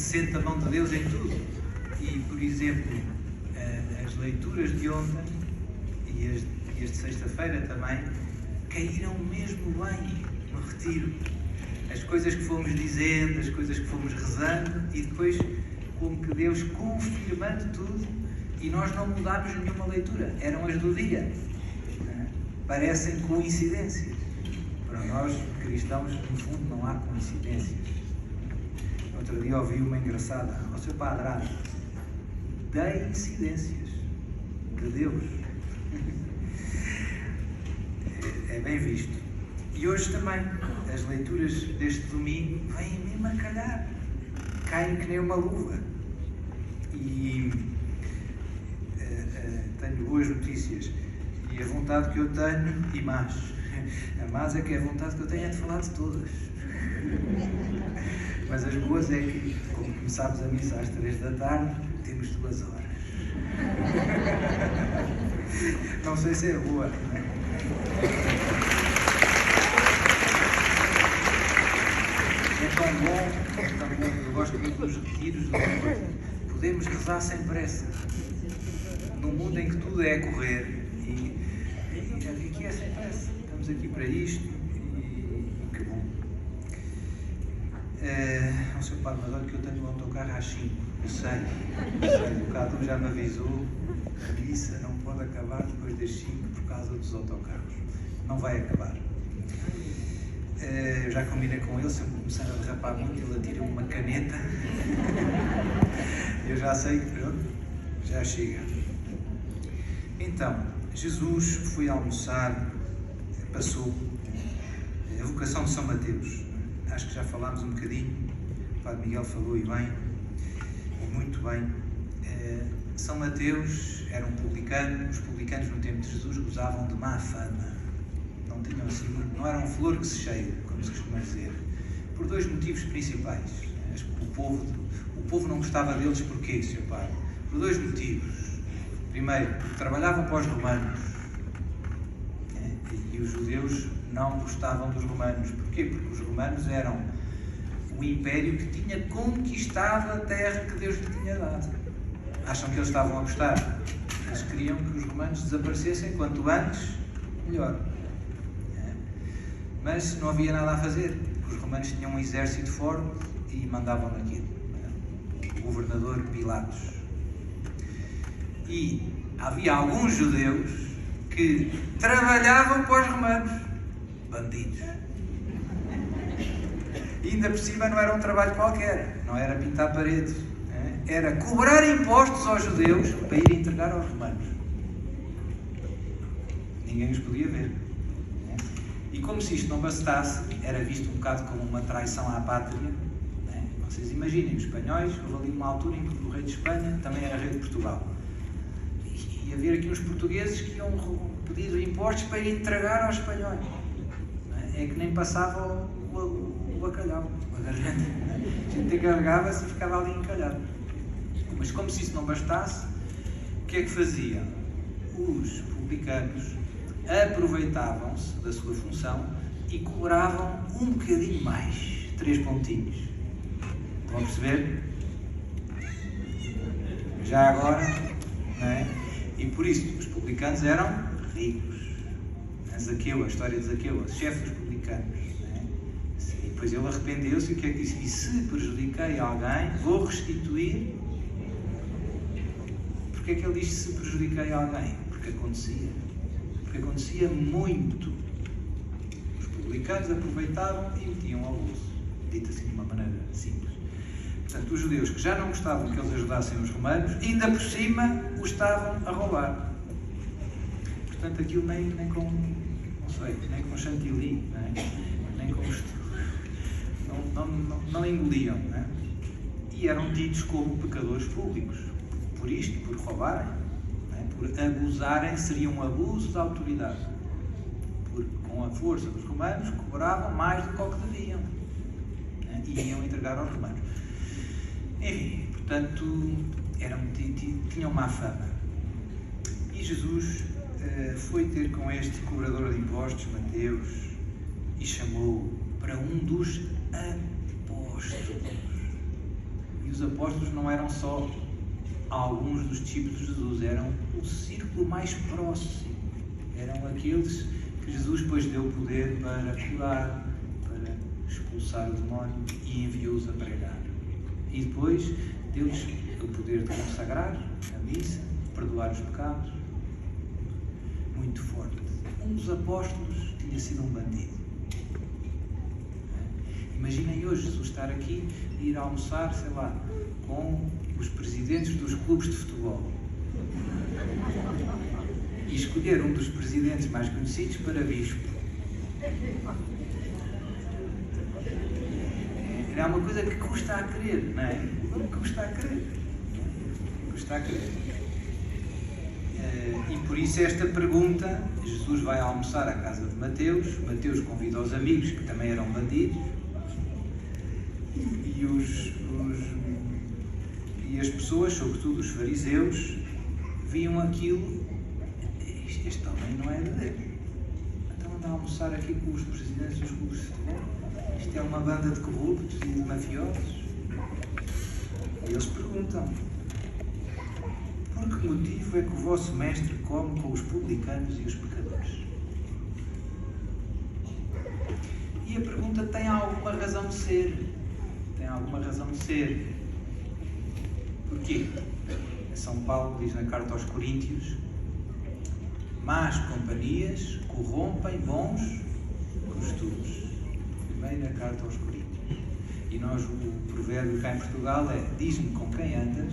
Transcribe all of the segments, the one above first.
sente a mão de Deus em tudo. E, por exemplo, as leituras de ontem e as de sexta-feira também caíram mesmo bem no retiro. As coisas que fomos dizendo, as coisas que fomos rezando e depois como que Deus confirmando tudo e nós não mudámos nenhuma leitura. Eram as do dia. Parecem coincidências. Para nós, cristãos, no fundo, não há coincidências. Outro dia ouvi uma engraçada. Ó seu padrado, dei incidências de Deus. É bem visto. E hoje também, as leituras deste domingo vêm mesmo a calhar. Caem que nem uma luva. E tenho boas notícias. E a vontade que eu tenho, e mais. A mais é que a vontade que eu tenho é de falar de todas. Mas as boas é que, como começámos a missa às 3 da tarde, temos 2 horas. Não sei se é boa, não é? É tão bom, eu gosto muito dos retiros, podemos rezar sem pressa. Num mundo em que tudo é a correr, e aqui é sem pressa. Estamos aqui para isto e que bom. Não sei, pai, mas olha que eu tenho um autocarro às 5. Eu sei. O Cadu já me avisou. A missa não pode acabar depois das 5 por causa dos autocarros. Não vai acabar. Eu já combinei com ele, se eu começar a derrapar muito, ele atira-me uma caneta. Eu já sei que pronto, já chega. Então, Jesus foi almoçar, passou a vocação de São Mateus. Acho que já falámos um bocadinho, o Padre Miguel falou e bem, e muito bem. São Mateus era um publicano, os publicanos no tempo de Jesus gozavam de má fama. Não tinham assim muito, não eram flor que se cheira, como se costuma dizer, por 2 motivos principais. O povo não gostava deles porquê, Sr. Padre? Por 2 motivos. Primeiro, porque trabalhavam para os romanos, e os judeus não gostavam dos romanos. Porquê? Porque os romanos eram o império que tinha conquistado a terra que Deus lhe tinha dado. Acham que eles estavam a gostar? Eles queriam que os romanos desaparecessem quanto antes, melhor. Mas não havia nada a fazer. Os romanos tinham um exército forte e mandavam naquilo. O governador Pilatos. E havia alguns judeus que trabalhavam para os romanos. Bandidos. E ainda por cima não era um trabalho qualquer. Não era pintar paredes. Era cobrar impostos aos judeus para ir entregar aos romanos. Ninguém os podia ver. E como se isto não bastasse, era visto um bocado como uma traição à pátria. Vocês imaginem, os espanhóis, houve ali uma altura em que o rei de Espanha também era rei de Portugal. E havia aqui uns portugueses que iam pedir impostos para ir entregar aos espanhóis. É que nem passava o bacalhau, a garganta. A gente encarregava-se e ficava ali encalhado. Mas como se isso não bastasse, o que é que faziam? Os publicanos aproveitavam-se da sua função e cobravam um bocadinho mais, 3 pontinhos. Vão perceber? Já agora, não é? E por isso, os publicanos eram ricos. Zaqueu, a história de Zaqueu, o chefe dos publicanos. Não é? E depois ele arrependeu-se e o que é que disse? E se prejudiquei alguém, vou restituir. Porquê é que ele diz se prejudiquei alguém? Porque acontecia. Porque acontecia muito. Os publicanos aproveitavam e metiam ao bolso. Dito assim de uma maneira simples. Portanto, os judeus que já não gostavam que eles ajudassem os romanos, ainda por cima os estavam a roubar. Portanto, aquilo nem com chantilly, não é? Nem com não engoliam, não é? E eram tidos como pecadores públicos. Por isto, por roubarem, não é? Por abusarem, seria um abuso da autoridade. Porque com a força dos romanos cobravam mais do que o que deviam, não é? E iam entregar aos romanos. Enfim, portanto, tinham má fama. E Jesus foi ter com este cobrador de impostos, Mateus, e chamou para um dos apóstolos. E os apóstolos não eram só alguns dos discípulos de Jesus, eram o círculo mais próximo. Eram aqueles que Jesus depois deu poder para curar, para expulsar o demónio e enviou-os a pregar. E depois deu-lhes o poder de consagrar a missa, de perdoar os pecados. Muito forte. Um dos apóstolos tinha sido um bandido. Imaginem hoje Jesus estar aqui e ir almoçar, sei lá, com os presidentes dos clubes de futebol. E escolher um dos presidentes mais conhecidos para bispo. É uma coisa que custa a crer, não é? Custa a crer. Custa a crer. E por isso esta pergunta, Jesus vai almoçar à casa de Mateus, Mateus convida os amigos, que também eram bandidos, e as pessoas, sobretudo os fariseus, viam aquilo, este homem não é de Deus. Então anda a almoçar aqui com os presidentes dos clubes de futebol. Isto é uma banda de corruptos e de mafiosos. E eles perguntam: por que motivo é que o vosso mestre come com os publicanos e os pecadores? E a pergunta tem alguma razão de ser. Tem alguma razão de ser. Porquê? São Paulo diz na carta aos Coríntios: más companhias corrompem bons costumes. Primeira carta aos Coríntios. E nós, o provérbio cá em Portugal é: diz-me com quem andas.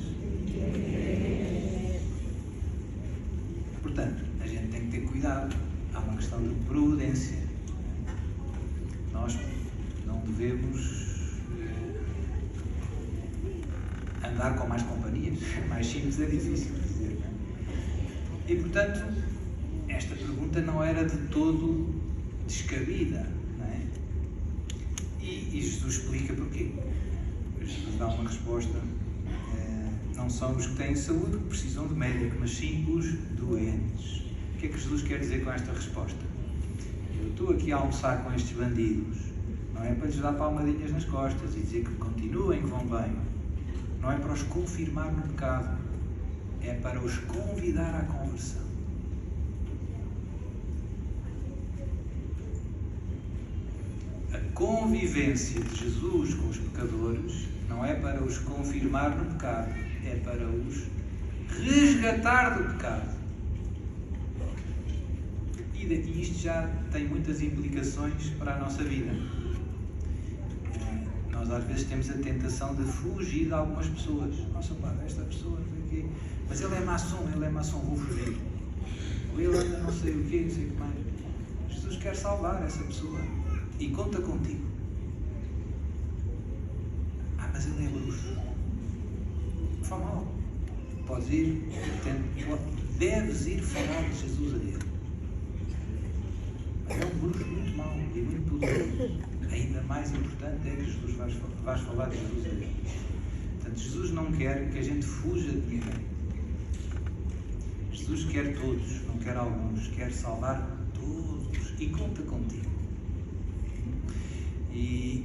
Portanto, a gente tem que ter cuidado. Há uma questão de prudência. Nós não devemos andar com mais companhias. Mais simples é difícil dizer, não é? E, portanto, esta pergunta não era de todo descabida, não é? E Jesus explica porquê. Jesus dá uma resposta. Não são os que têm saúde que precisam de médico, mas sim os doentes. O que é que Jesus quer dizer com esta resposta? Eu estou aqui a almoçar com estes bandidos, não é para lhes dar palmadinhas nas costas e dizer que continuem, que vão bem. Não é para os confirmar no pecado, é para os convidar à conversão. A convivência de Jesus com os pecadores não é para os confirmar no pecado, é para os resgatar do pecado. E isto já tem muitas implicações para a nossa vida. Nós às vezes temos a tentação de fugir de algumas pessoas. Nossa, pá, esta pessoa, não sei o quê. Mas ele é maçom, vou fugir. Ou ele anda não sei o quê, não sei o que mais. Jesus quer salvar essa pessoa e conta contigo. Mas ele é bruxo. Não faz mal. Podes ir, deves ir falar de Jesus a ele. Mas é um bruxo muito mau e muito poderoso. Ainda mais importante é que Jesus vais falar de Jesus a ele. Portanto, Jesus não quer que a gente fuja de ninguém. Jesus quer todos, não quer alguns. Quer salvar todos. E conta contigo. E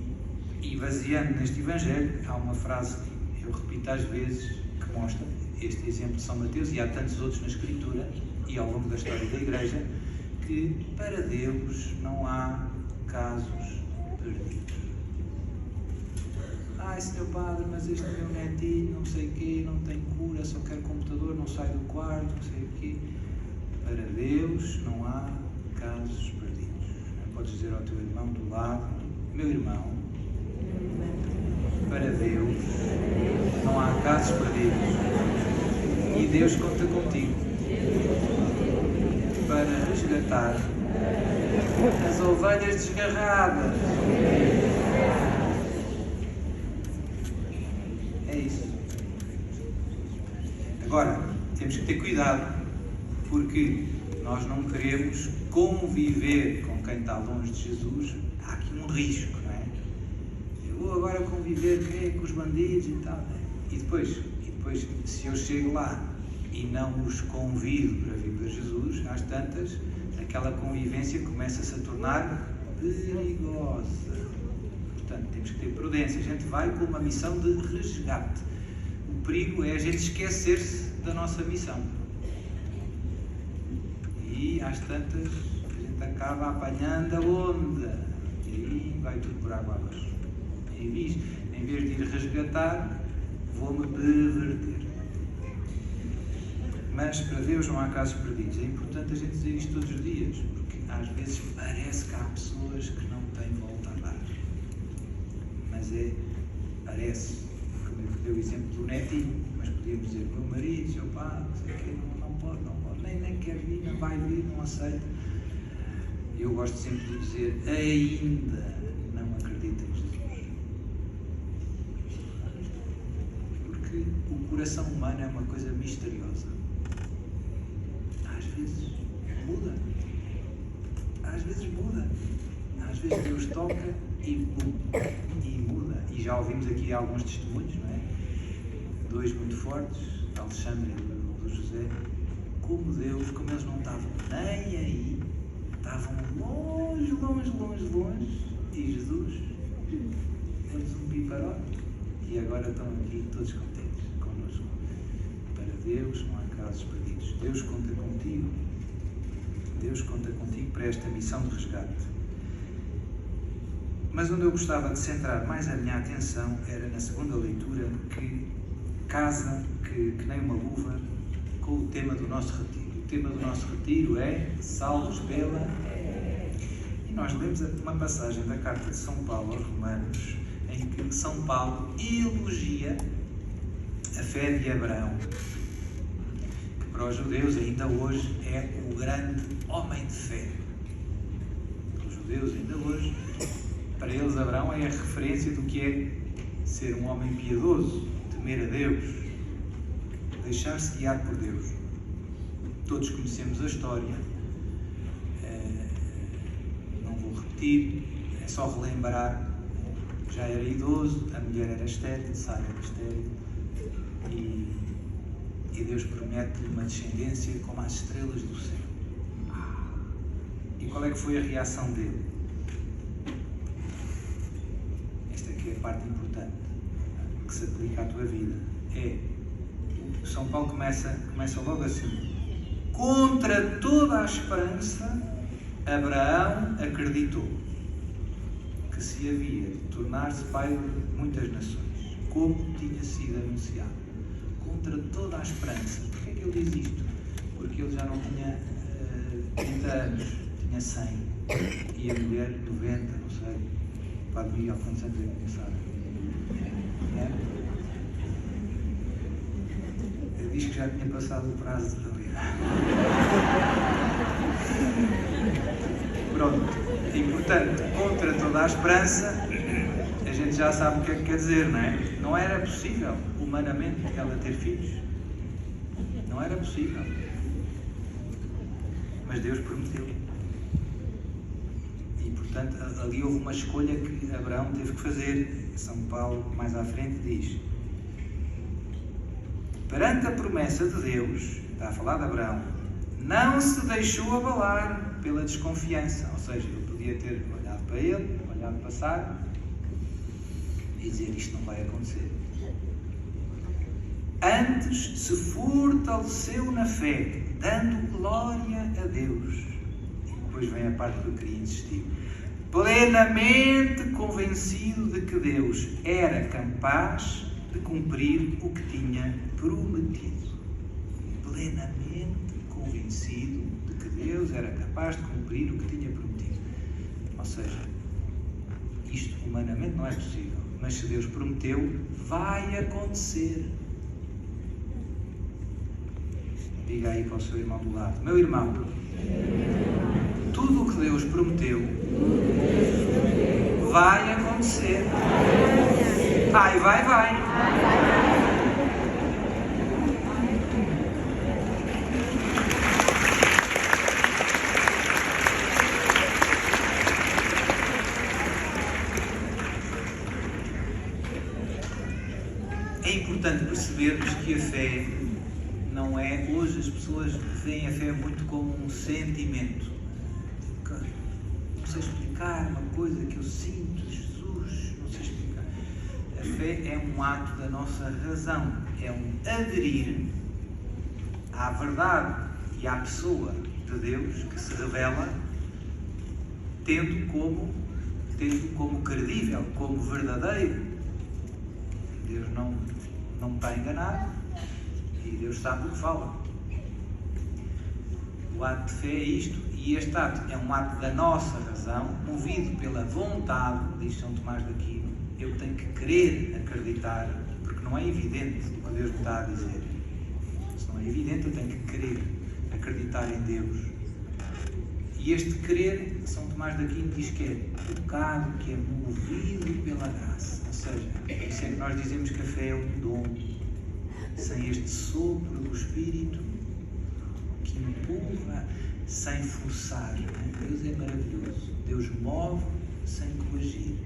baseando neste Evangelho, há uma frase que eu repito às vezes, que mostra este exemplo de São Mateus, e há tantos outros na Escritura e ao longo da história da Igreja, que para Deus não há casos perdidos. Senhor Padre, mas este meu netinho, não sei o quê, não tem cura, só quer computador, não sai do quarto, não sei o quê. Para Deus não há casos perdidos. Podes dizer ao teu irmão do lado: meu irmão, para Deus não há casos perdidos. E Deus conta contigo para resgatar as ovelhas desgarradas. É isso. Agora, temos que ter cuidado, porque nós não queremos conviver com quem está longe de Jesus. Há aqui um risco, não é? Eu vou agora conviver com os bandidos e tal. E depois, se eu chego lá e não os convido para vir para Jesus, às tantas, aquela convivência começa-se a tornar perigosa. importante, temos que ter prudência. A gente vai com uma missão de resgate. O perigo é a gente esquecer-se da nossa missão. E às tantas a gente acaba apanhando a onda. E aí vai tudo por água abaixo. Em vez de ir resgatar, vou-me perverter. Mas para Deus não há casos perdidos. É importante a gente dizer isto todos os dias, porque às vezes parece que há pessoas que não têm volta a dar. Mas parece, como eu dei o exemplo do netinho, mas podíamos dizer, meu marido, seu pai, não sei o quê, não pode, nem quer vir, não vai vir, não aceita. Eu gosto sempre de dizer, ainda não acredito em Jesus. Porque o coração humano é uma coisa misteriosa. Às vezes muda. Às vezes Deus toca e muda. E já ouvimos aqui alguns testemunhos, não é? Dois muito fortes, Alexandre e do José. Como eles não estavam nem aí, estavam longe, e Jesus deu-lhes um piparote. E agora estão aqui todos contentes connosco. Para Deus não há casos perdidos. Deus conta contigo. Deus conta contigo para esta missão de resgate. Mas onde eu gostava de centrar mais a minha atenção era na segunda leitura, que casa, que nem uma luva, com o tema do nosso retiro. O tema do nosso retiro é salvos pela... E nós lemos uma passagem da carta de São Paulo aos Romanos, em que São Paulo elogia a fé de Abraão, que para os judeus ainda hoje é o grande homem de fé. Para os judeus ainda hoje, para eles Abraão é a referência do que é ser um homem piedoso, temer a Deus, deixar-se guiar por Deus. Todos conhecemos a história, não vou repetir, é só relembrar. Já era idoso, a mulher era estéril, Sara era estéril, e Deus promete-lhe uma descendência como as estrelas do céu. E qual é que foi a reação dele? Esta aqui é a parte importante, que se aplica à tua vida. São Paulo começa logo assim: contra toda a esperança, Abraão acreditou que se havia de tornar-se pai de muitas nações, como tinha sido anunciado. Contra toda a esperança. Porquê é que ele diz isto? Porque ele já não tinha 30 anos, tinha 100, e a mulher 90, não sei. O Padre Miguel, quantos anos é que começaram? Ele diz que já tinha passado o prazo de validade. Pronto. E portanto, contra toda a esperança, a gente já sabe o que é que quer dizer, não é? Não era possível, humanamente, ela ter filhos. Não era possível. Mas Deus prometeu. E portanto, ali houve uma escolha que Abraão teve que fazer. São Paulo, mais à frente, diz: perante a promessa de Deus, está a falar de Abraão, não se deixou abalar pela desconfiança. Ou seja, ele podia ter olhado para ele, olhado para Sara e dizer: isto não vai acontecer. Antes se fortaleceu na fé, dando glória a Deus. E depois vem a parte que eu queria insistir: plenamente convencido de que Deus era capaz de cumprir o que tinha prometido. Plenamente convencido de que Deus era capaz de cumprir o que tinha prometido. Ou seja, isto humanamente não é possível, mas se Deus prometeu, vai acontecer. Diga aí para o seu irmão do lado: meu irmão, tudo o que Deus prometeu vai acontecer. Vai. É importante percebermos que a fé não é... Hoje as pessoas veem a fé muito como um sentimento. Não sei explicar uma coisa que eu sinto, Jesus, não sei explicar. A fé é um ato da nossa razão, é um aderir à verdade e à pessoa de Deus que se revela tendo como credível, como verdadeiro. Deus não me está enganado e Deus sabe o que fala. O ato de fé é isto, e este ato é um ato da nossa razão, movido pela vontade, diz São Tomás de Aquino. Eu tenho que querer acreditar, porque não é evidente o que Deus me está a dizer. Se não é evidente, eu tenho que querer acreditar em Deus. E este querer, São Tomás de Aquino diz que é pecado, que é movido pela graça. Ou seja, por isso é que nós dizemos que a fé é um dom. Sem este sopro do Espírito que empurra sem forçar. Deus é maravilhoso. Deus move sem coagir.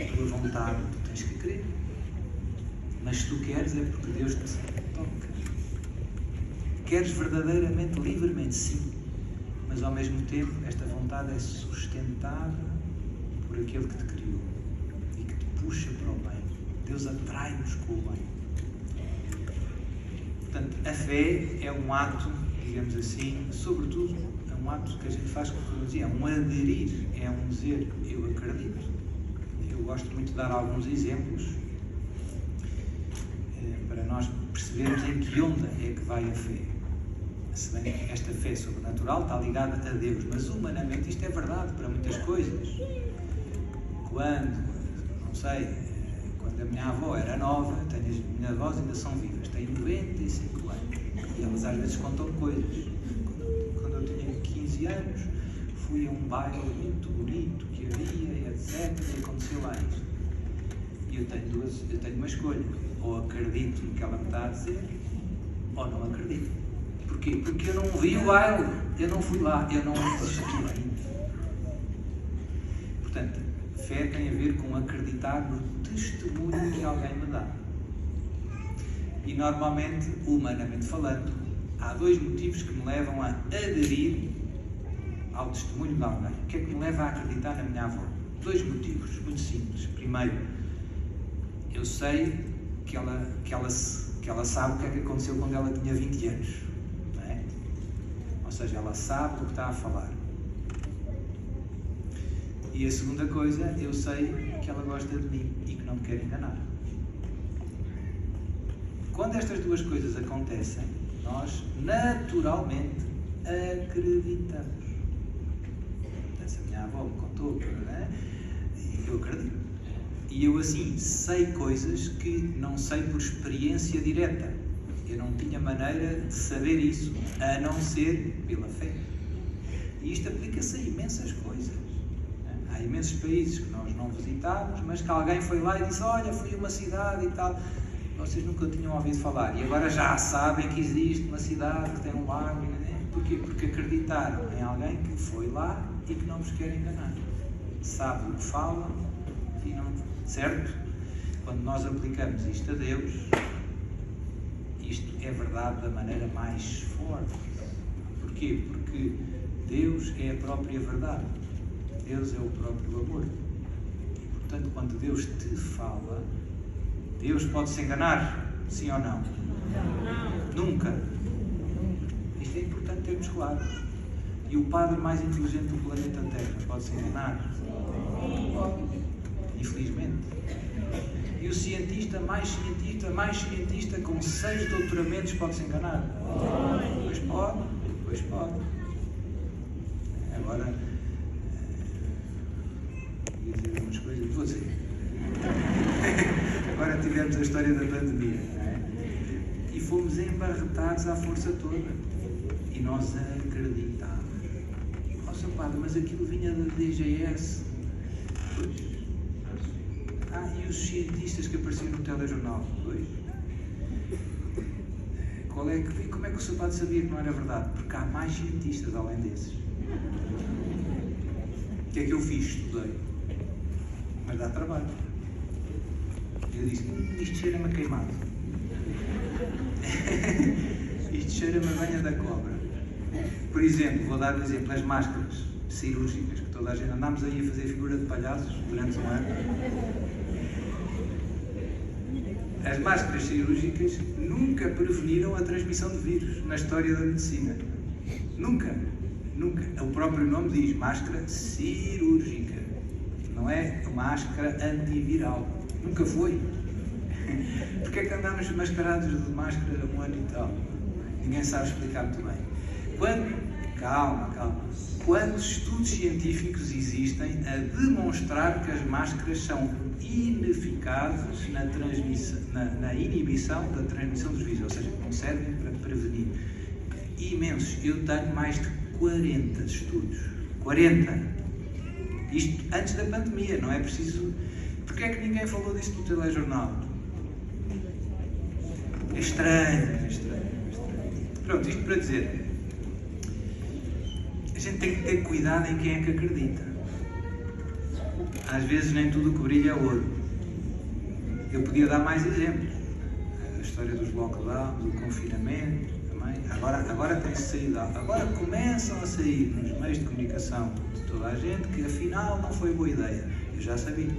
A tua vontade, tu tens que querer. Mas se tu queres é porque Deus te toca. Queres verdadeiramente, livremente, sim. Mas ao mesmo tempo, esta vontade é sustentada por aquele que te criou e que te puxa para o bem. Deus atrai-nos com o bem. Portanto, a fé é um ato, digamos assim, sobretudo, é um ato que a gente faz, como eu dizia, é um aderir, é um dizer, eu acredito. Eu gosto muito de dar alguns exemplos para nós percebermos em que onda é que vai a fé. Se bem que esta fé sobrenatural está ligada a Deus, mas humanamente isto é verdade para muitas coisas. Quando a minha avó era nova, as minhas avós ainda são vivas, têm 95 anos, e elas às vezes contam coisas. Quando eu tinha 15 anos, fui a um baile muito bonito que havia, etc, e aconteceu lá isto. E eu tenho uma escolha, ou acredito no que ela me está a dizer, ou não acredito. Porquê? Porque eu não vi o baile, eu não fui lá, eu não assisti ainda. Portanto, fé tem a ver com acreditar no testemunho que alguém me dá. E normalmente, humanamente falando, há dois motivos que me levam a aderir ao testemunho de alguém. O que é que me leva a acreditar na minha avó? Dois motivos, muito simples. Primeiro, eu sei que ela sabe o que é que aconteceu quando ela tinha 20 anos. Não é? Ou seja, ela sabe o que está a falar. E a segunda coisa, eu sei que ela gosta de mim e que não me quer enganar. Quando estas duas coisas acontecem, nós naturalmente acreditamos. Essa minha avó me contou, e eu acredito. E eu assim sei coisas que não sei por experiência direta. Eu não tinha maneira de saber isso, a não ser pela fé. E isto aplica-se a imensas coisas. Há imensos países que nós não visitávamos, mas que alguém foi lá e disse, olha, fui a uma cidade e tal. Vocês nunca tinham ouvido falar. E agora já sabem que existe uma cidade que tem um lago. Porquê? Porque acreditaram em alguém que foi lá e que não vos quer enganar. Sabe o que fala e não... Certo? Quando nós aplicamos isto a Deus, isto é verdade da maneira mais forte. Porquê? Porque Deus é a própria verdade. Deus é o próprio amor. E, portanto, quando Deus te fala, Deus pode-se enganar? Sim ou não? Não. Nunca. Isto é importante termos claro. E o padre mais inteligente do planeta Terra pode-se enganar? Infelizmente. E o cientista, mais com 6 doutoramentos, pode-se enganar? Pois pode. Agora, ia dizer umas coisas, vou dizer. Agora tivemos a história da pandemia, não é? E fomos embarretados à força toda. E nós acreditámos. Ó, Sr. Padre, mas aquilo vinha da DGS. Pois. E os cientistas que apareciam no telejornal? Pois. Como é que o Sr. Padre sabia que não era verdade? Porque há mais cientistas além desses. O que é que eu fiz? Estudei. Mas dá trabalho. Eu disse, isto cheira-me a queimado. Isto cheira-me a banha da cobra. Por exemplo, vou dar um exemplo, as máscaras cirúrgicas que toda a gente, andámos aí a fazer figura de palhaços durante um ano. As máscaras cirúrgicas nunca preveniram a transmissão de vírus na história da medicina. Nunca. O próprio nome diz máscara cirúrgica. Não é máscara antiviral. Nunca foi. Porque é que andamos mascarados de máscara um ano e tal? Ninguém sabe explicar muito bem. Calma. Quantos estudos científicos existem a demonstrar que as máscaras são ineficazes na inibição da transmissão dos vírus, ou seja, não servem para prevenir? Imensos. Eu tenho mais de 40 estudos. 40! Isto antes da pandemia, não é preciso... Porquê é que ninguém falou disso no telejornal? É estranho. Pronto, isto para dizer... A gente tem que ter cuidado em quem é que acredita. Às vezes nem tudo o que brilha é ouro. Eu podia dar mais exemplos. A história dos lockdowns, do confinamento, também. Agora tem-se saído. Agora começam a sair nos meios de comunicação de toda a gente que afinal não foi boa ideia. Eu já sabia,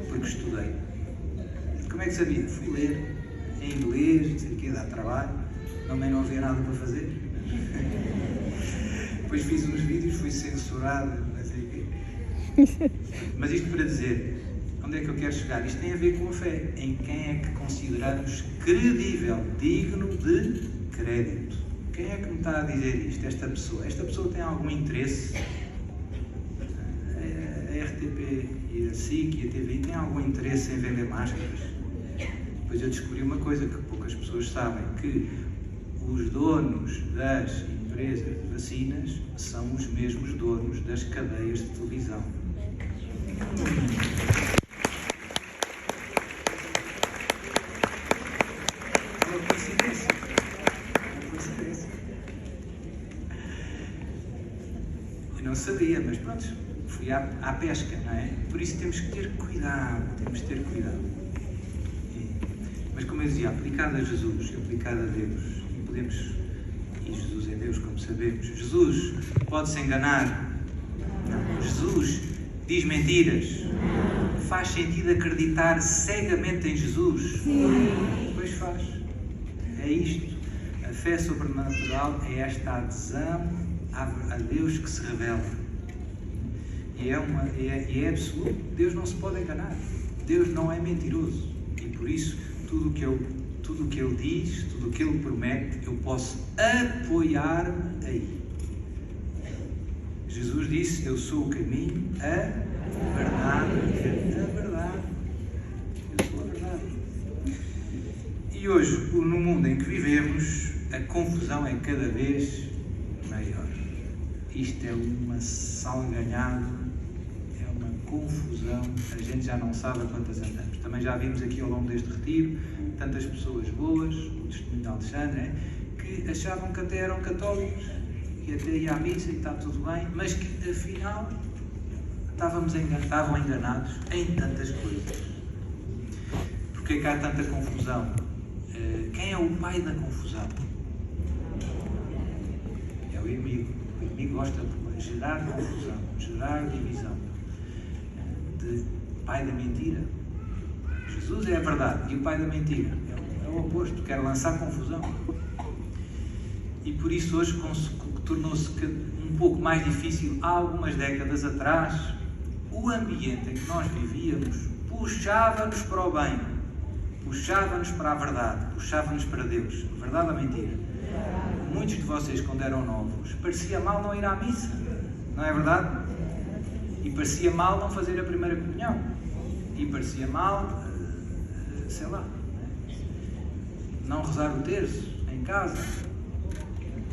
porque estudei. Como é que sabia? Fui ler em inglês, não sei o quê, dá trabalho. Também não havia nada para fazer. Depois fiz uns vídeos, fui censurado, não sei o quê. Mas isto para dizer, onde é que eu quero chegar? Isto tem a ver com a fé. Em quem é que consideramos credível, digno de crédito? Quem é que me está a dizer isto? Esta pessoa tem algum interesse? A RTP e a SIC e a TVI têm algum interesse em vender máscaras? Depois eu descobri uma coisa que poucas pessoas sabem, que os donos das empresas de vacinas são os mesmos donos das cadeias de televisão. É uma coincidência. Eu não sabia, mas pronto, fui à pesca, não é? Por isso temos que ter cuidado, Mas como eu dizia, aplicado a Jesus, aplicado a Deus, e Jesus é Deus, como sabemos. Jesus pode-se enganar. Não. Jesus diz mentiras. Faz sentido acreditar cegamente em Jesus? Sim. Pois faz. É isto. A fé sobrenatural é esta adesão a Deus que se revela. E é absoluto. Deus não se pode enganar. Deus não é mentiroso. E por isso, tudo o que Ele diz, tudo o que Ele promete, eu posso apoiar-me aí. Jesus disse, eu sou o caminho, a verdade. Eu sou a verdade. E hoje, no mundo em que vivemos, a confusão é cada vez maior. Isto é uma salganhada, é uma confusão, a gente já não sabe a quantas andamos. Também já vimos aqui ao longo deste retiro tantas pessoas boas, o testemunho de Alexandre, que achavam que até eram católicos e até iam à missa e está tudo bem, mas que afinal estavam enganados em tantas coisas. Porquê que há tanta confusão? Quem é o pai da confusão? É o inimigo. O inimigo gosta de gerar confusão, gerar divisão. Pai da mentira. Jesus é a verdade e o pai da mentira é o oposto, quer lançar confusão. E por isso hoje tornou-se um pouco mais difícil. Há algumas décadas atrás, o ambiente em que nós vivíamos puxava-nos para o bem, puxava-nos para a verdade, puxava-nos para Deus. Verdade ou mentira? Muitos de vocês, quando eram novos, parecia mal não ir à missa, não é verdade? E parecia mal não fazer a primeira comunhão. E parecia mal, sei lá, não rezar o terço em casa.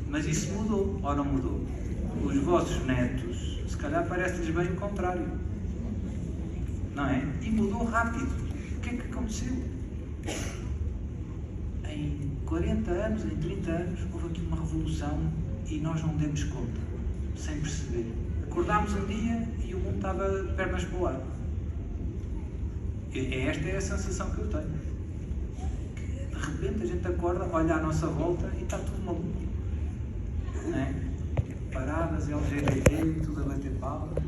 Mas isso mudou, ou não mudou? Os vossos netos, se calhar parece-lhes bem o contrário. Não é? E mudou rápido. O que é que aconteceu? Em 40 anos, em 30 anos, houve aqui uma revolução e nós não demos conta, sem perceber. Acordámos um dia e o mundo estava de pernas para o ar. Esta é a sensação que eu tenho. Que, de repente a gente acorda, olha à nossa volta e está tudo maluco. Não é? Paradas, LGBT, tudo a bater palmas.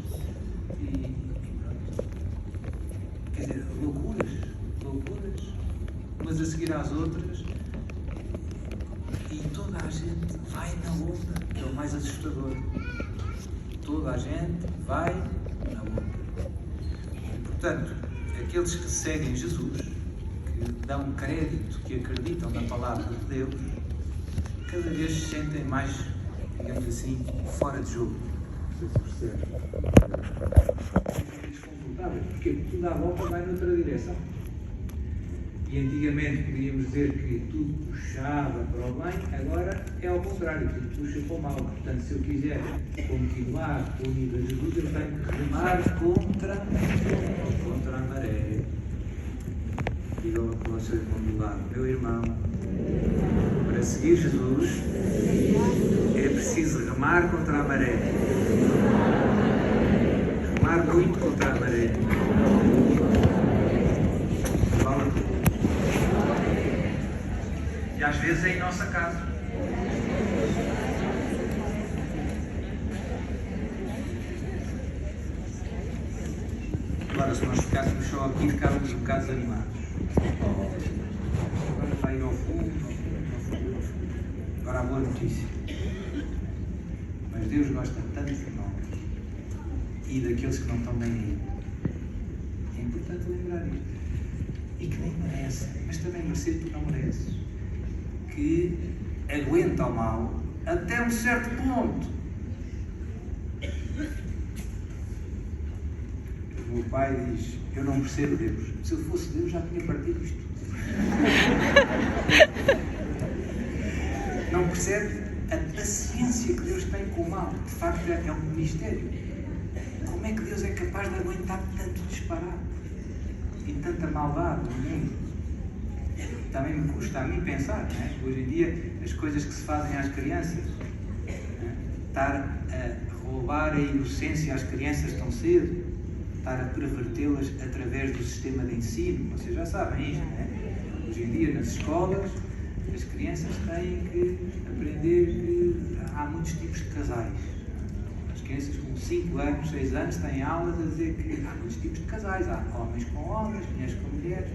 seguir às outras e toda a gente vai na onda, que é o mais assustador. Toda a gente vai na onda. E, portanto, aqueles que seguem Jesus, que dão crédito, que acreditam na palavra de Deus, cada vez se sentem mais, digamos assim, fora de jogo. Não sei se percebe. É desconfortável, porque tudo à volta vai noutra direção. E antigamente podíamos dizer que tudo puxava para o bem, agora é ao contrário, tudo puxa para o mal. Portanto, se eu quiser continuar unido a Jesus, eu tenho que remar contra a maré. Diga ao seu irmão do lado: meu irmão, para seguir Jesus é preciso remar contra a maré. Remar muito contra a maré. Fala tu. E às vezes é em nossa casa. Agora, se nós ficássemos só aqui, ficávamos um bocado desanimados. Agora vai ir ao fundo. Agora a boa notícia. Mas Deus gosta tanto de nós e daqueles que não estão bem aí. É importante lembrar isso. E que nem merece, mas também merecer tu não mereces. Que aguenta o mal até um certo ponto. O meu pai diz: eu não percebo Deus. Se eu fosse Deus já tinha partido isto. Não percebe a paciência que Deus tem com o mal. De facto é um mistério. Como é que Deus é capaz de aguentar tanto disparate e tanta maldade no mundo? Também me custa a mim pensar, não é? Hoje em dia, as coisas que se fazem às crianças, estar a roubar a inocência às crianças tão cedo, estar a pervertê-las através do sistema de ensino, vocês já sabem isto, não é? Hoje em dia, nas escolas, as crianças têm que aprender que há muitos tipos de casais. As crianças com 5 anos, 6 anos têm aulas a dizer que há muitos tipos de casais, há homens com homens, mulheres com mulheres.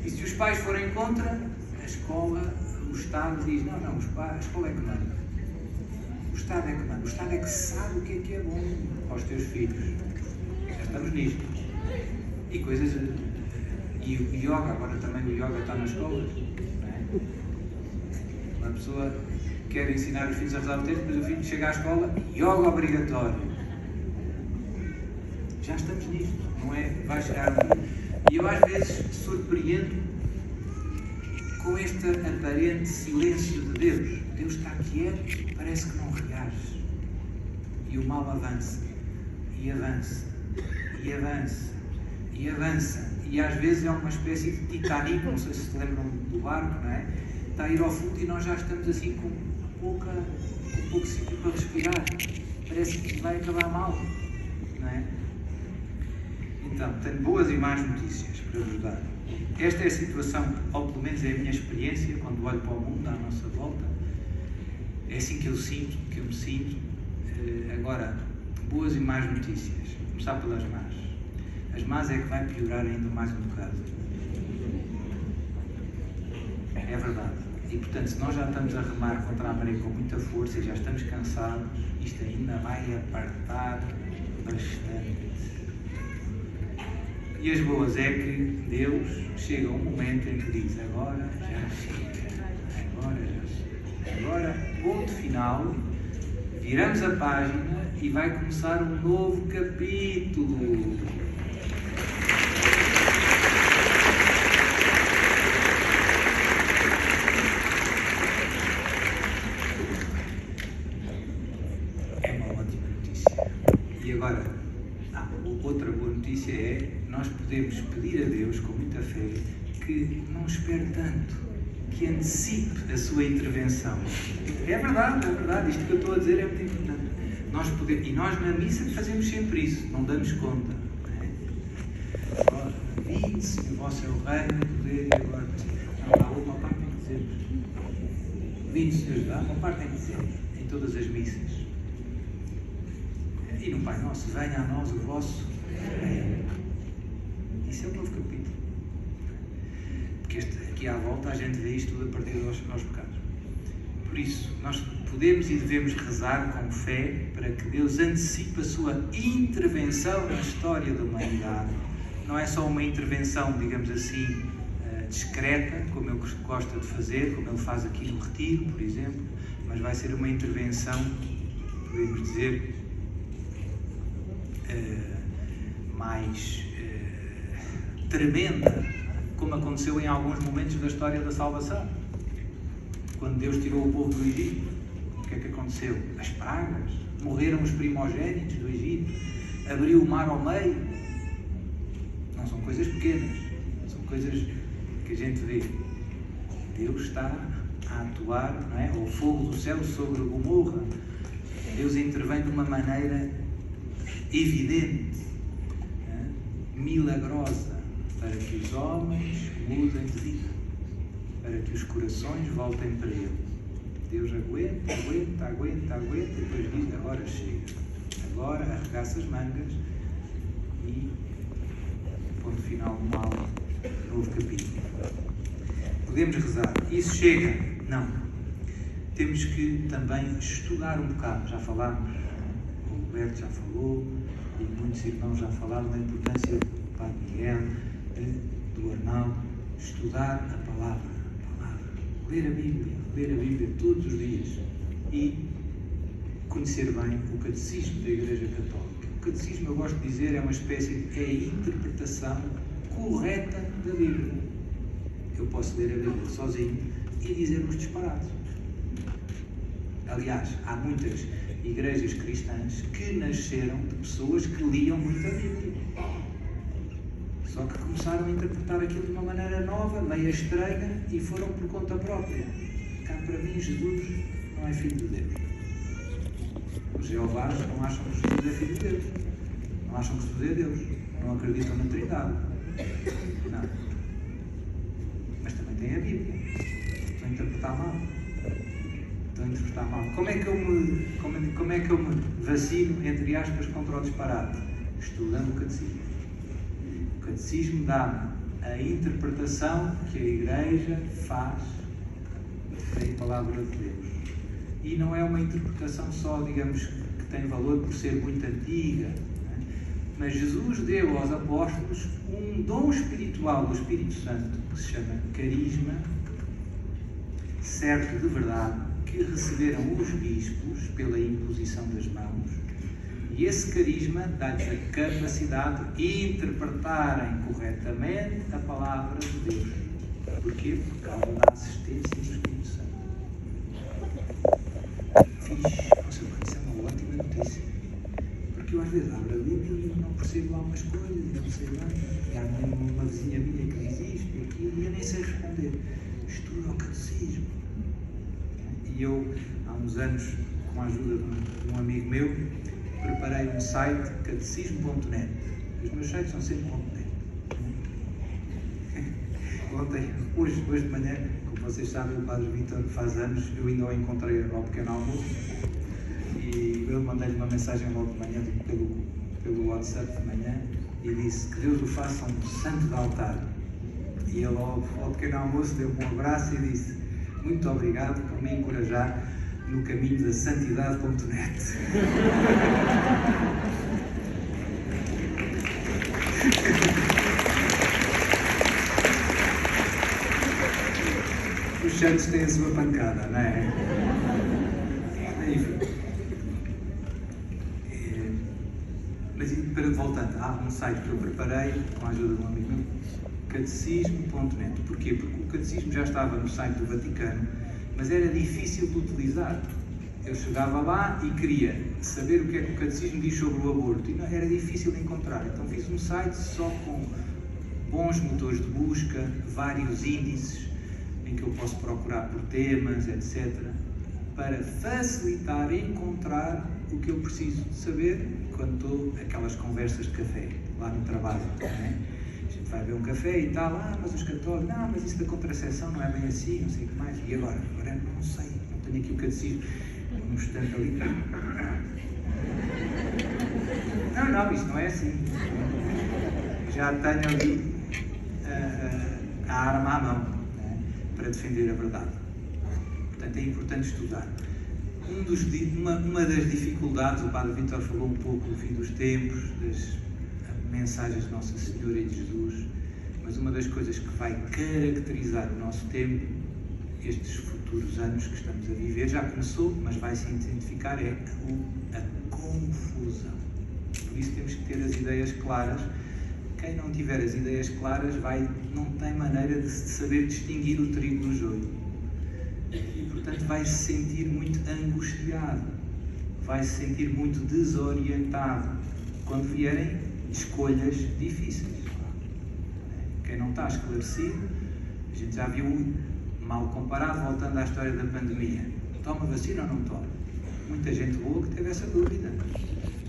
E se os pais forem contra, a escola, o Estado diz: não, a escola é que manda. O Estado é que manda. O Estado é que sabe o que é bom aos teus filhos. Já estamos nisto. E coisas. E o yoga, agora também o yoga está nas escolas. Não é? Uma pessoa quer ensinar os filhos a rezar o texto, mas o filho chega à escola: yoga obrigatório. Já estamos nisto, não é? Vai chegar um dia. E eu às vezes surpreendo com este aparente silêncio de Deus. Deus está quieto, parece que não reage. E o mal avança, e avança, e avança, e avança. E às vezes é uma espécie de Titanic, não sei se lembram do barco, não é? Está a ir ao fundo e nós já estamos assim com pouco sítio para respirar. Parece que vai acabar mal, não é? Então, tenho boas e más notícias para vos dar. Esta é a situação, ou pelo menos é a minha experiência, quando olho para o mundo à nossa volta. É assim que eu me sinto. Agora, boas e más notícias. Vou começar pelas más. As más é que vai piorar ainda mais um bocado. É verdade. E, portanto, se nós já estamos a remar contra a maré com muita força e já estamos cansados, isto ainda vai apertar bastante. E as boas é que Deus chega a um momento em que diz: agora já chega, agora, ponto final, viramos a página e vai começar um novo capítulo. É uma ótima notícia. E agora, outra boa notícia é: nós podemos pedir a Deus com muita fé que não espere tanto, que antecipe a sua intervenção. É verdade, isto que eu estou a dizer é muito importante. E nós na missa fazemos sempre isso, não damos conta. Não é? Agora, vinde-se o vosso é o reino, o poder e agora. Não, há uma parte tem que dizer. Vinde-se, há uma parte tem que dizer, em todas as missas. E no Pai Nosso: venha a nós o vosso reino. Isso é o novo capítulo. Porque aqui aqui à volta, a gente vê isto tudo a partir aos pecados. Por isso, nós podemos e devemos rezar com fé para que Deus antecipe a sua intervenção na história da humanidade. Não é só uma intervenção, digamos assim, discreta, como ele gosta de fazer, como ele faz aqui no Retiro, por exemplo, mas vai ser uma intervenção, podemos dizer, mais tremenda, como aconteceu em alguns momentos da história da salvação. Quando Deus tirou o povo do Egito, o que é que aconteceu? As pragas, morreram os primogénitos do Egito, abriu o mar ao meio. Não são coisas pequenas, são coisas que a gente vê. Deus está a atuar, não é? O fogo do céu sobre Gomorra. Deus intervém de uma maneira evidente, milagrosa, para que os homens mudem de vida, para que os corações voltem para Ele. Deus aguenta, e depois diz, agora chega. Agora arregaça as mangas e ponto final do mal, novo capítulo. Podemos rezar. Isso chega? Não. Temos que também estudar um bocado. Já falámos, o Roberto já falou, e muitos irmãos já falaram da importância do Padre Miguel, do Arnaldo, estudar a palavra. Ler a Bíblia todos os dias e conhecer bem o catecismo da Igreja Católica. O catecismo, eu gosto de dizer, é uma espécie de a interpretação correta da Bíblia. Eu posso ler a Bíblia sozinho e dizer uns disparates. Aliás, há muitas igrejas cristãs que nasceram de pessoas que liam muito a Bíblia. Só que começaram a interpretar aquilo de uma maneira nova, meio estranha, e foram por conta própria. Cá para mim, Jesus não é filho de Deus. Os Jeovás não acham que Jesus é filho de Deus. Não acham que Jesus é Deus. Não acreditam na Trindade. Não. Mas também tem a Bíblia. Estão a interpretar mal. Como é que eu me vacino, entre aspas, contra o disparate? Estudando o catecismo. O catecismo dá-me a interpretação que a Igreja faz da palavra de Deus. E não é uma interpretação só, digamos, que tem valor por ser muito antiga, né? Mas Jesus deu aos apóstolos um dom espiritual do Espírito Santo, que se chama carisma, certo de verdade, que receberam os bispos pela imposição das mãos. E esse carisma dá-lhes a capacidade de interpretarem corretamente a palavra de Deus. Porquê? Por causa da assistência do Espírito Santo. Isso é uma ótima notícia. Porque eu às vezes abro a Bíblia e não percebo algumas coisas, e não sei bem. E há uma vizinha minha que diz isto e aquilo, e eu nem sei responder. Estudo o catecismo. E eu, há uns anos, com a ajuda de um amigo meu, preparei um site, catecismo.net. Os meus sites são sempre .net. Hoje de manhã, como vocês sabem, o Padre Vítor faz anos, eu ainda o encontrei ao pequeno almoço e eu mandei-lhe uma mensagem logo de manhã, pelo WhatsApp de manhã, e disse que Deus o faça um santo de altar. E ele ao pequeno almoço deu-me um abraço e disse: muito obrigado por me encorajar no caminho da santidade.net. Os santos têm a sua pancada, não é? Enfim. Mas voltando, há um site que eu preparei com a ajuda de um amigo meu, catecismo.net. Porquê? Porque o catecismo já estava no site do Vaticano, mas era difícil de utilizar. Eu chegava lá e queria saber o que é que o catecismo diz sobre o aborto, e não, era difícil de encontrar. Então fiz um site só com bons motores de busca, vários índices em que eu posso procurar por temas, etc., para facilitar encontrar o que eu preciso de saber quando estou aquelas conversas de café, lá no trabalho, não é? A gente vai beber um café e tal, mas os católicos, não, mas isso da contracepção não é bem assim, não sei o que mais. E agora? Agora não sei, não tenho aqui o catecismo. Um instante ali. Não, isto não é assim. Já tenho ali a arma à mão. Né? para defender a verdade. Portanto, é importante estudar. Uma das dificuldades, o Padre Vítor falou um pouco do fim dos tempos, das mensagens de Nossa Senhora e de Jesus, mas uma das coisas que vai caracterizar o nosso tempo, estes futuros anos que estamos a viver, já começou, mas vai se intensificar, é a confusão. Por isso temos que ter as ideias claras. Quem não tiver as ideias claras não tem maneira de saber distinguir o trigo do joio. E, portanto, vai se sentir muito angustiado, vai se sentir muito desorientado quando vierem escolhas difíceis. Quem não está esclarecido, a gente já viu, mal comparado, voltando à história da pandemia. Toma vacina ou não toma? Muita gente boa que teve essa dúvida.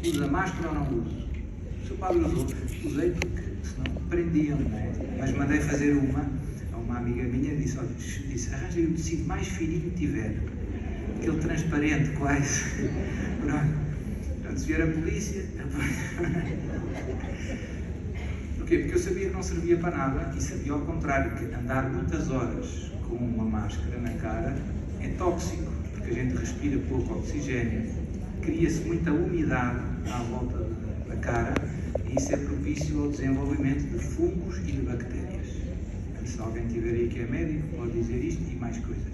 Usa máscara ou não usa? O seu padre usou. Usei porque senão prendiam-me, não é? Mas mandei fazer a uma amiga minha, disse, arranjei o tecido mais fininho que tiver. Aquele transparente, quase. Pronto, se vier a polícia... Porquê? Porque eu sabia que não servia para nada e sabia ao contrário, que andar muitas horas com uma máscara na cara é tóxico, porque a gente respira pouco oxigênio, cria-se muita umidade à volta da cara e isso é propício ao desenvolvimento de fungos e de bactérias. Se alguém tiver aí que é médico, pode dizer isto e mais coisas.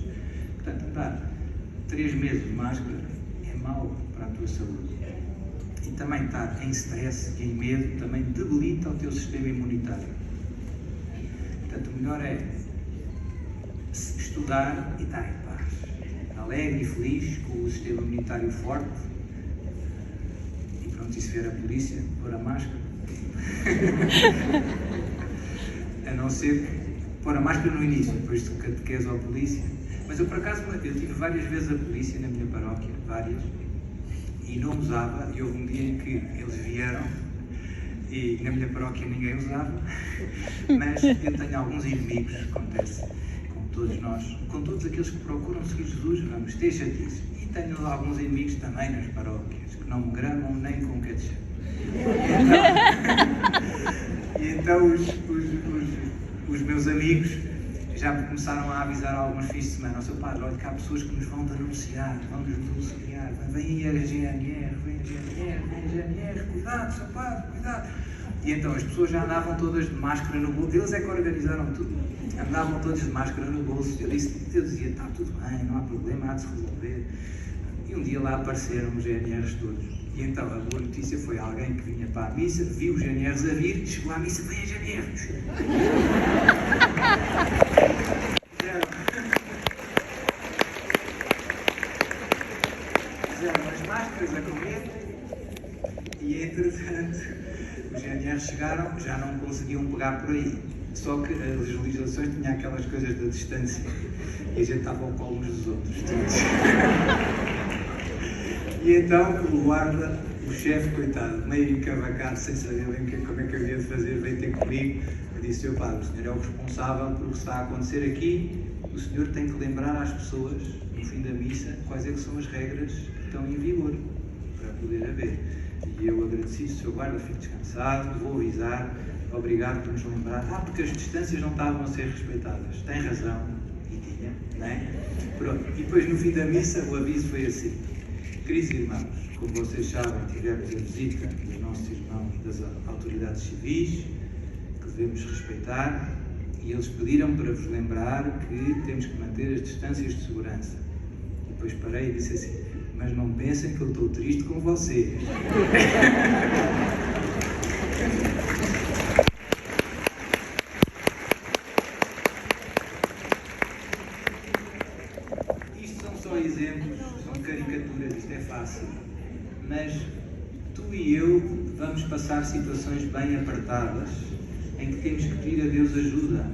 Portanto, andar 3 meses de máscara é mau para a tua saúde. E também estar em stress e em medo também debilita o teu sistema imunitário. Portanto, o melhor é estudar e estar em paz. Alegre e feliz, com o sistema imunitário forte. E pronto, e se vier a polícia, pôr a máscara. A não ser pôr a máscara no início, depois tu catequese à polícia. Mas eu, por acaso, eu tive várias vezes a polícia na minha paróquia, várias. E não usava, e houve um dia em que eles vieram e na minha paróquia ninguém usava, mas eu tenho alguns inimigos, acontece, com todos nós, com todos aqueles que procuram seguir Jesus, vamos ter chatice. E tenho alguns inimigos também nas paróquias, que não me gramam nem com ketchup. E então os meus amigos já começaram a avisar alguns fins de semana, ao seu padre, olha que há pessoas que nos vão denunciar, vem aí a GNR, cuidado, seu padre, cuidado. E então as pessoas já andavam todas de máscara no bolso, eles é que organizaram tudo, andavam todos de máscara no bolso, eu dizia, está tudo bem, não há problema, há de se resolver. E um dia lá apareceram os GNRs todos. E então a boa notícia foi alguém que vinha para a missa, viu os GNRs a vir, chegou à missa, vem a GNRs. Fizeram as máscaras a comer e entretanto os GNRs chegaram, já não conseguiam pegar por aí. Só que as legislações tinham aquelas coisas da distância e a gente estava ao colo uns dos outros. E então o guarda, o chefe, coitado, meio encavacado, sem saber bem como é que havia de fazer, veio ter comigo e disse, seu padre, o senhor é o responsável pelo que está a acontecer aqui, o senhor tem que lembrar às pessoas, no fim da missa, quais é que são as regras que estão em vigor, para poder haver. E eu agradeci, seu guarda, fico descansado, vou avisar, obrigado por nos lembrar, porque as distâncias não estavam a ser respeitadas, tem razão, e tinha, não é? Pronto, e depois no fim da missa o aviso foi assim. Queridos irmãos, como vocês sabem, tivemos a visita dos nossos irmãos das autoridades civis, que devemos respeitar, e eles pediram para vos lembrar que temos que manter as distâncias de segurança. E depois parei e disse assim, mas não pensem que eu estou triste com vocês. Isto são só exemplos, são caricaturas, isto é fácil, mas tu e eu vamos passar situações bem apertadas em que temos que pedir a Deus ajuda,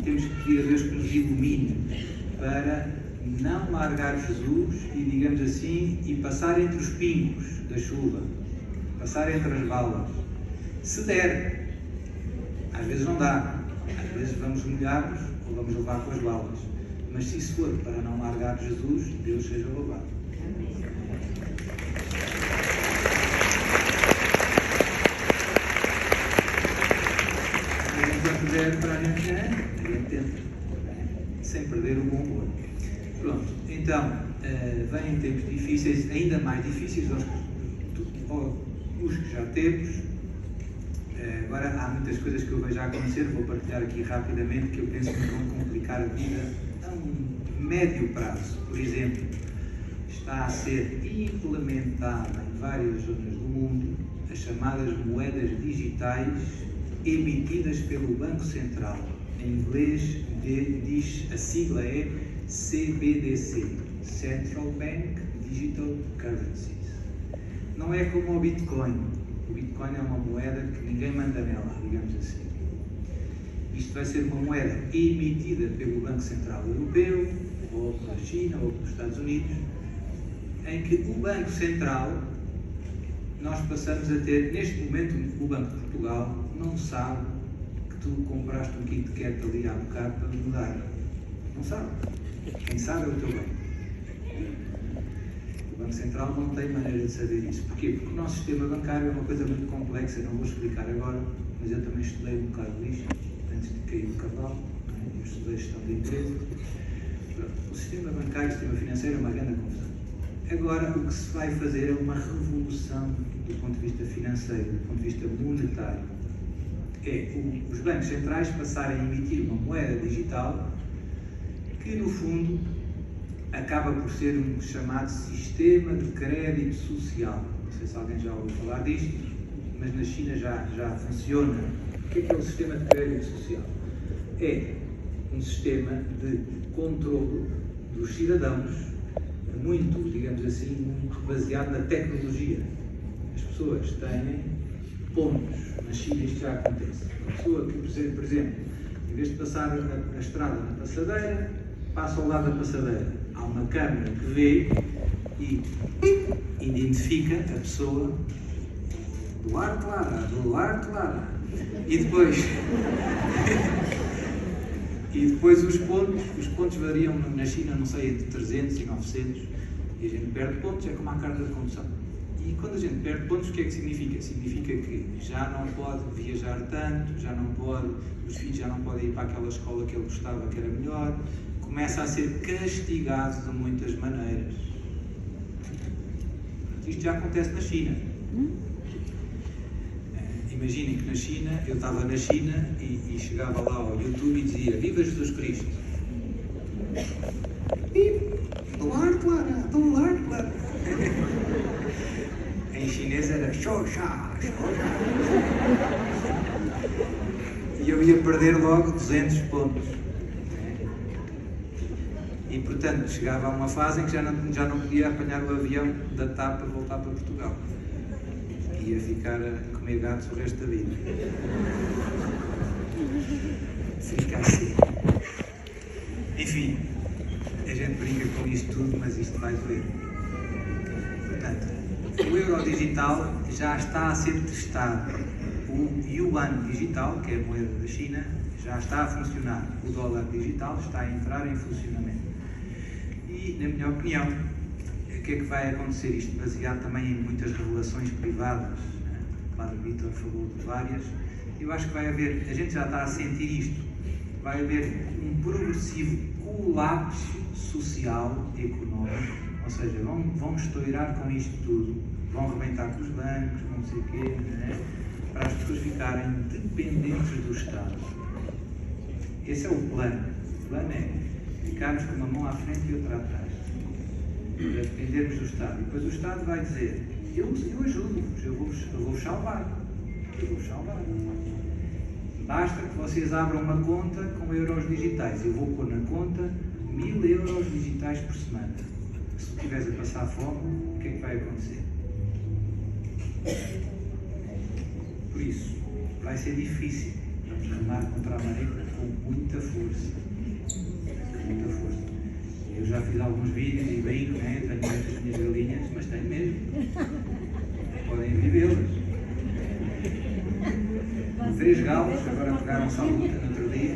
temos que pedir a Deus que nos ilumine para não largar Jesus e, digamos assim, e passar entre os pingos da chuva, passar entre as balas. Se der, às vezes não dá, às vezes vamos molhar-nos ou vamos levar com as balas. Mas se isso for para não largar Jesus, Deus seja louvado. Se a gente puder para a gente tenta. sem perder o bom humor. Pronto, então, vêm tempos difíceis, ainda mais difíceis os que já temos. Agora, há muitas coisas que eu vejo a acontecer, vou partilhar aqui rapidamente, que eu penso que vão complicar a vida a um médio prazo. Por exemplo, está a ser implementada em várias zonas do mundo as chamadas moedas digitais emitidas pelo Banco Central. Em inglês diz, a sigla é CBDC, Central Bank Digital Currencies. Não é como o Bitcoin. O Bitcoin é uma moeda que ninguém manda nela, digamos assim. Isto vai ser uma moeda emitida pelo Banco Central Europeu, ou pela China, ou pelos Estados Unidos, em que o Banco Central, nós passamos a ter, neste momento, o Banco de Portugal não sabe que tu compraste um Kit Kat ali há bocado para mudar. Não sabe. Quem sabe é o teu banco. O Banco Central não tem maneira de saber isso. Porquê? Porque o nosso sistema bancário é uma coisa muito complexa, não vou explicar agora, mas eu também estudei um bocado disto, antes de cair o cavalo, eu estudei gestão de empresa. O sistema bancário e o sistema financeiro é uma grande confusão. Agora, o que se vai fazer é uma revolução do ponto de vista financeiro, do ponto de vista monetário. É os bancos centrais passarem a emitir uma moeda digital que, no fundo, acaba por ser um chamado sistema de crédito social. Não sei se alguém já ouviu falar disto, mas na China já funciona. O que é o sistema de crédito social? É um sistema de controle dos cidadãos, muito, digamos assim, muito baseado na tecnologia. As pessoas têm pontos. Na China isto já acontece. Uma pessoa que, por exemplo, em vez de passar a estrada na passadeira, passa ao lado da passadeira. Há uma câmara que vê e identifica a pessoa do ar clara. E depois os pontos variam na China, não sei, entre 300 e 900, e a gente perde pontos, é como a carta de condução. E quando a gente perde pontos, o que é que significa? Significa que já não pode viajar tanto, os filhos já não podem ir para aquela escola que ele gostava que era melhor, começa a ser castigado de muitas maneiras. Isto já acontece na China. Imaginem que na China, eu estava na China e chegava lá ao YouTube e dizia: Viva Jesus Cristo! Do ar clara! Em chinês era Xoxa! E eu ia perder logo 200 pontos. E portanto chegava a uma fase em que já não podia apanhar o avião da TAP para voltar para Portugal. Ia ficar a comer gatos o resto da vida. Fica assim. Enfim, a gente brinca com isto tudo, mas isto vai doer. Portanto, o euro digital já está a ser testado. O yuan digital, que é a moeda da China, já está a funcionar. O dólar digital está a entrar em funcionamento. E, na minha opinião, o que é que vai acontecer? Isto baseado também em muitas revelações privadas. Claro, o Vítor falou de várias. Eu acho que vai haver, a gente já está a sentir isto, vai haver um progressivo colapso social e económico, ou seja, vão estourar com isto tudo, vão rebentar com os bancos, não sei o quê, né? Para as pessoas ficarem dependentes do Estado. Esse é o plano. O plano é ficarmos com uma mão à frente e outra atrás, para dependermos do Estado. E depois o Estado vai dizer: eu ajudo-vos, eu vou-vos salvar. Basta que vocês abram uma conta com euros digitais. Eu vou pôr na conta 1000 euros digitais por semana. Se tu estiveres a passar fome, o que é que vai acontecer? Por isso, vai ser difícil. Vamos remar contra a maré com muita força. Eu já fiz alguns vídeos e brinco, né? Tenho estas minhas galinhas, mas tenho mesmo. Podem vivê-las. 3 galos, agora pegaram-se à luta no outro dia.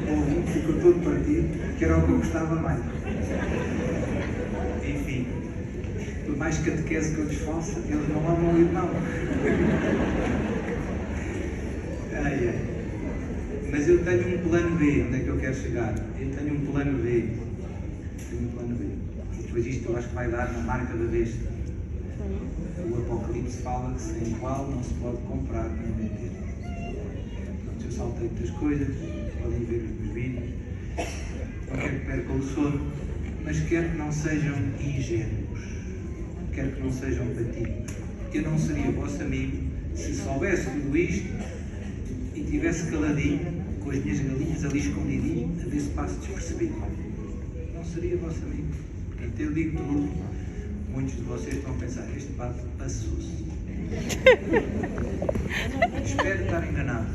Houve um que ficou todo partido, que era o que eu gostava mais. Enfim, por mais catequese que eu lhes faça, eles não amam o irmão. Mas eu eu tenho um plano B, onde é que eu quero chegar? Eu tenho um plano B. E depois isto eu acho que vai dar na marca da besta. O Apocalipse fala que sem qual não se pode comprar nem vender. Portanto, eu saltei muitas coisas, podem ver os meus vídeos. Não quero que percam o sono, mas quero que não sejam ingênuos. Quero que não sejam patínicos. Eu não seria vosso amigo se soubesse tudo isto e tivesse caladinho, com as minhas galinhas ali escondidinho, a ver se passo despercebido. Não seria vosso amigo. Então eu digo tudo. Muitos de vocês estão a pensar, este padre passou-se. Espero estar enganado.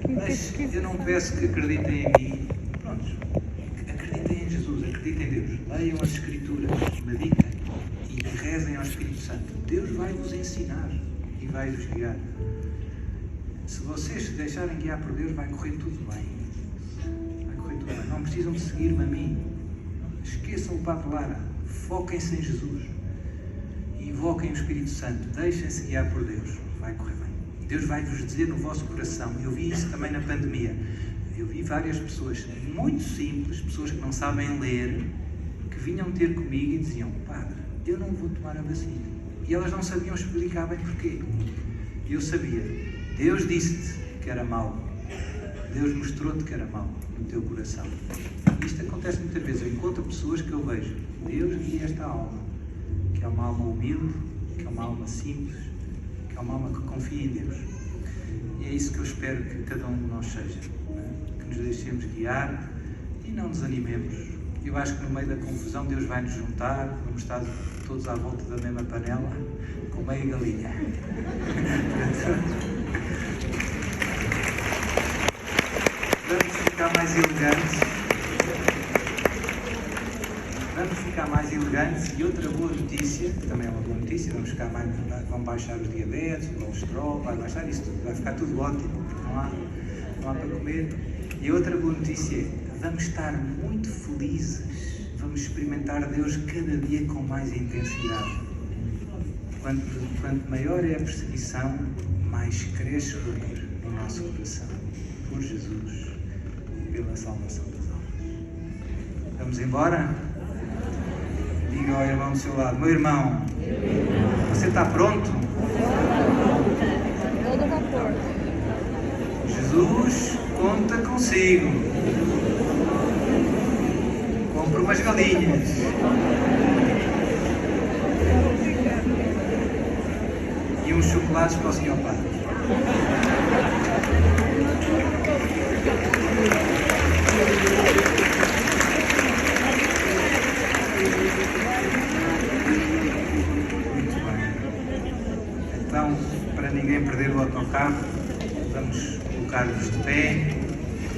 Mas eu não peço que acreditem em mim. Prontos. Acreditem em Jesus, acreditem em Deus. Leiam as Escrituras, meditem e rezem ao Espírito Santo. Deus vai vos ensinar e vai vos guiar. Se vocês se deixarem guiar por Deus, vai correr tudo bem. Vai correr tudo bem. Não precisam de seguir-me a mim. Esqueçam o Padre Lara. Foquem-se em Jesus. Invoquem o Espírito Santo. Deixem-se guiar por Deus. Vai correr bem. Deus vai vos dizer no vosso coração. Eu vi isso também na pandemia. Eu vi várias pessoas muito simples, pessoas que não sabem ler, que vinham ter comigo e diziam, Padre, eu não vou tomar a vacina. E elas não sabiam explicar bem porquê. Eu sabia. Deus disse-te que era mau. Deus mostrou-te que era mau no teu coração. Isto acontece muitas vezes. Eu encontro pessoas que eu vejo. Deus guia esta alma, que é uma alma humilde, que é uma alma simples, que é uma alma que confia em Deus. E é isso que eu espero que cada um de nós seja. Que nos deixemos guiar e não nos animemos. Eu acho que no meio da confusão Deus vai nos juntar, vamos estar todos à volta da mesma panela, com meia galinha. Vamos ficar mais elegantes. E outra boa notícia, que também é uma boa notícia, vão baixar os diabetes, o colesterol, vai baixar isso tudo, vai ficar tudo ótimo, porque não há para comer. E outra boa notícia é, vamos estar muito felizes, vamos experimentar Deus cada dia com mais intensidade. Quanto maior é a perseguição, mais cresce o amor no nosso coração, por Jesus e pela salvação das almas. Vamos embora? Diga ao irmão do seu lado, meu irmão, você está pronto? Todo vapor. Jesus conta consigo. Compre umas galinhas. E uns chocolates para o Sr. Padre. Muito bem. Então, para ninguém perder o autocarro, vamos colocar-nos de pé.